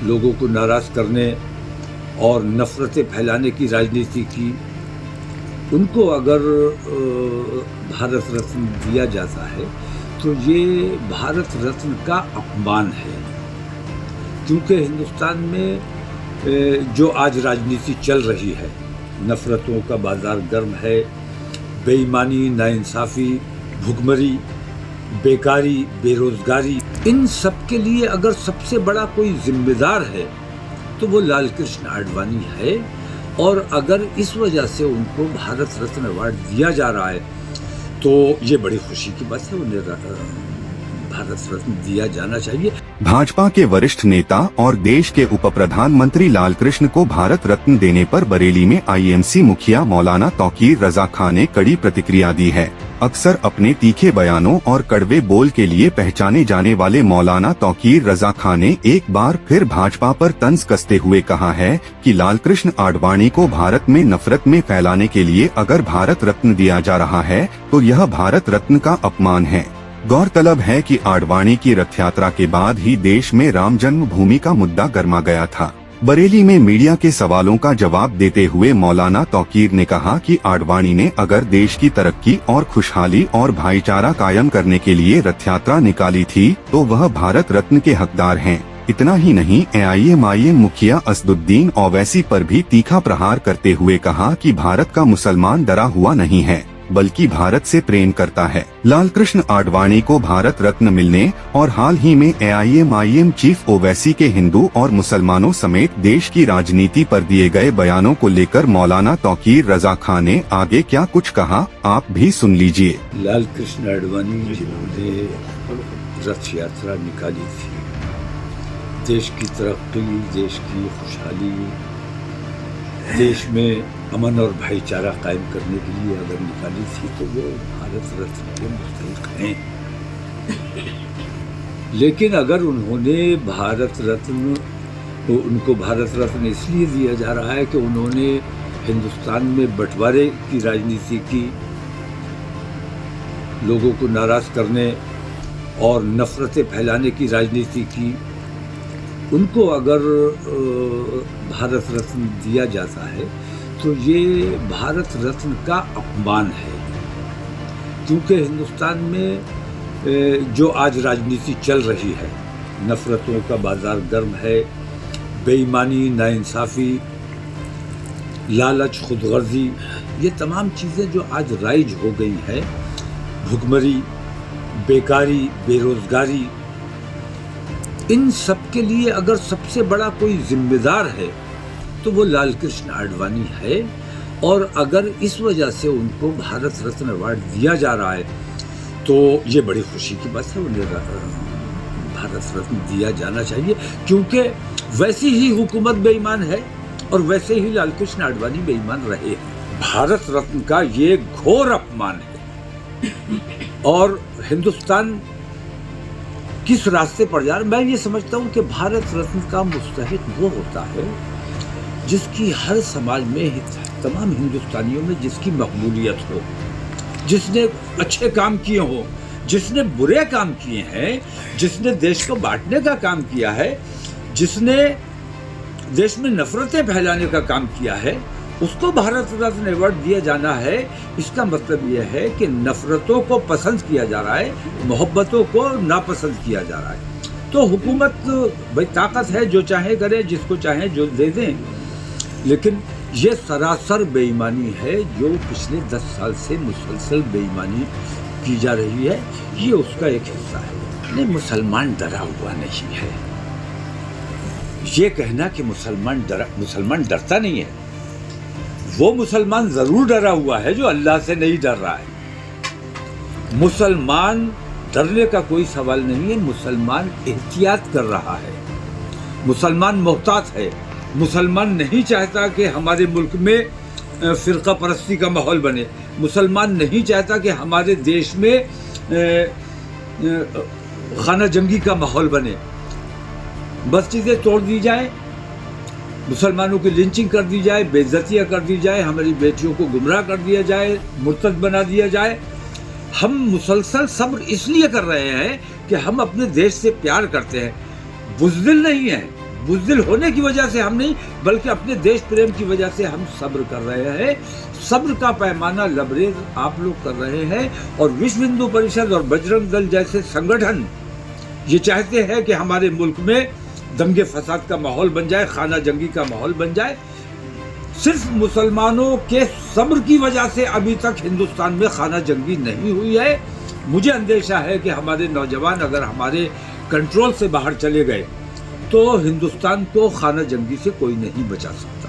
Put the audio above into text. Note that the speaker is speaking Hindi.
लोगों को नाराज़ करने और नफ़रतें फैलाने की राजनीति की, उनको अगर भारत रत्न दिया जाता है तो ये भारत रत्न का अपमान है। क्योंकि हिंदुस्तान में जो आज राजनीति चल रही है, नफ़रतों का बाज़ार गर्म है, बेईमानी, नाइंसाफ़ी, भुखमरी, बेकारी, बेरोज़गारी, इन सब के लिए अगर सबसे बड़ा कोई जिम्मेदार है तो वो लाल कृष्ण आडवाणी है। और अगर इस वजह से उनको भारत रत्न अवार्ड दिया जा रहा है तो ये बड़ी खुशी की बात है, उन्हें भारत रत्न दिया जाना चाहिए। भाजपा के वरिष्ठ नेता और देश के उप प्रधानमंत्री लाल कृष्ण को भारत रत्न देने पर बरेली में आईएमसी मुखिया मौलाना तौकीर रजा खान ने कड़ी प्रतिक्रिया दी है। अक्सर अपने तीखे बयानों और कड़वे बोल के लिए पहचाने जाने वाले मौलाना तौकीर रजा खान ने एक बार फिर भाजपा पर तंज कसते हुए कहा है कि लाल कृष्ण आडवाणी को भारत में नफरत में फैलाने के लिए अगर भारत रत्न दिया जा रहा है तो यह भारत रत्न का अपमान है। गौरतलब है कि आडवाणी की रथ यात्रा के बाद ही देश में राम जन्मभूमि का मुद्दा गर्मा गया था। बरेली में मीडिया के सवालों का जवाब देते हुए मौलाना तौकीर ने कहा कि आडवाणी ने अगर देश की तरक्की और खुशहाली और भाईचारा कायम करने के लिए रथ यात्रा निकाली थी तो वह भारत रत्न के हकदार हैं। इतना ही नहीं, एआईएमआईएम मुखिया असदुद्दीन ओवैसी पर भी तीखा प्रहार करते हुए कहा कि भारत का मुसलमान डरा हुआ नहीं है बल्कि भारत से प्रेम करता है। लाल कृष्ण आडवाणी को भारत रत्न मिलने और हाल ही में एआईएमआईएम चीफ ओवैसी के हिंदू और मुसलमानों समेत देश की राजनीति पर दिए गए बयानों को लेकर मौलाना तौकीर रजा खान ने आगे क्या कुछ कहा, आप भी सुन लीजिए। लाल कृष्ण आडवाणी ने रथ यात्रा निकाली थी, देश की तरक्की, देश की खुशहाली, देश में अमन और भाईचारा कायम करने के लिए अगर निकाली थी तो वो भारत रत्न के मुस्तहिक हैं। लेकिन अगर उन्होंने भारत रत्न तो उनको भारत रत्न इसलिए दिया जा रहा है कि उन्होंने हिंदुस्तान में बंटवारे की राजनीति की, लोगों को नाराज़ करने और नफ़रतें फैलाने की राजनीति की, उनको अगर भारत रत्न दिया जाता है तो ये भारत रत्न का अपमान है। क्योंकि हिंदुस्तान में जो आज राजनीति चल रही है, नफ़रतों का बाज़ार गर्म है, बेईमानी, नाइंसाफ़ी, लालच, खुदगर्जी, ये तमाम चीज़ें जो आज राइज हो गई हैं, भुखमरी, बेकारी, बेरोज़गारी, इन सब के लिए अगर सबसे बड़ा कोई जिम्मेदार है तो वो लाल कृष्ण आडवाणी है। और अगर इस वजह से उनको भारत रत्न अवार्ड दिया जा रहा है तो ये बड़ी खुशी की बात है, उन्हें भारत रत्न दिया जाना चाहिए। क्योंकि वैसी ही हुकूमत बेईमान है और वैसे ही लाल कृष्ण आडवाणी बेईमान रहे हैं। भारत रत्न का ये घोर अपमान है और हिंदुस्तान किस रास्ते पर जा रहा है। मैं ये समझता हूँ कि भारत रत्न का मुस्तहिक वो होता है जिसकी हर समाज में, तमाम हिंदुस्तानियों में जिसकी मकबूलियत हो, जिसने अच्छे काम किए हो, जिसने बुरे काम किए हैं, जिसने देश को बांटने का काम किया है, जिसने देश में नफरतें फैलाने का काम किया है, उसको भारत रत्न अवार्ड दिया जाना है। इसका मतलब यह है कि नफरतों को पसंद किया जा रहा है, मोहब्बतों को नापसंद किया जा रहा है। तो हुकूमत भाई ताकत है, जो चाहे करे, जिसको चाहे जो दे दें, लेकिन ये सरासर बेईमानी है जो पिछले 10 साल से मुसलसल बेईमानी की जा रही है, ये उसका एक हिस्सा है। नहीं, मुसलमान डरा हुआ नहीं है। ये कहना कि मुसलमान डरता नहीं है, वो मुसलमान जरूर डरा हुआ है जो अल्लाह से नहीं डर रहा है। मुसलमान डरने का कोई सवाल नहीं है, मुसलमान एहतियात कर रहा है, मुसलमान मोहतात है। मुसलमान नहीं चाहता कि हमारे मुल्क में फ़िरका परस्ती का माहौल बने, मुसलमान नहीं चाहता कि हमारे देश में खाना जंगी का माहौल बने, मस्जिदें तोड़ दी जाए, मुसलमानों की लिंचिंग कर दी जाए, बेइज्जतियाँ कर दी जाए, हमारी बेटियों को गुमराह कर दिया जाए, मुर्तद बना दिया जाए। हम मुसलसल सब्र इसलिए कर रहे हैं कि हम अपने देश से प्यार करते हैं, बुज़दिल नहीं है, बुज़दिल होने की वजह से हम नहीं, बल्कि अपने देश प्रेम की वजह से हम सब्र कर रहे हैं। सब्र का पैमाना लबरेज आप लोग कर रहे हैं। और विश्व हिंदू परिषद और बजरंग दल जैसे संगठन ये चाहते हैं कि हमारे मुल्क में दंगे फसाद का माहौल बन जाए, खाना जंगी का माहौल बन जाए। सिर्फ मुसलमानों के सब्र की वजह से अभी तक हिंदुस्तान में खाना जंगी नहीं हुई है। मुझे अंदेशा है कि हमारे नौजवान अगर हमारे कंट्रोल से बाहर चले गए तो हिंदुस्तान को खाना जंगी से कोई नहीं बचा सकता।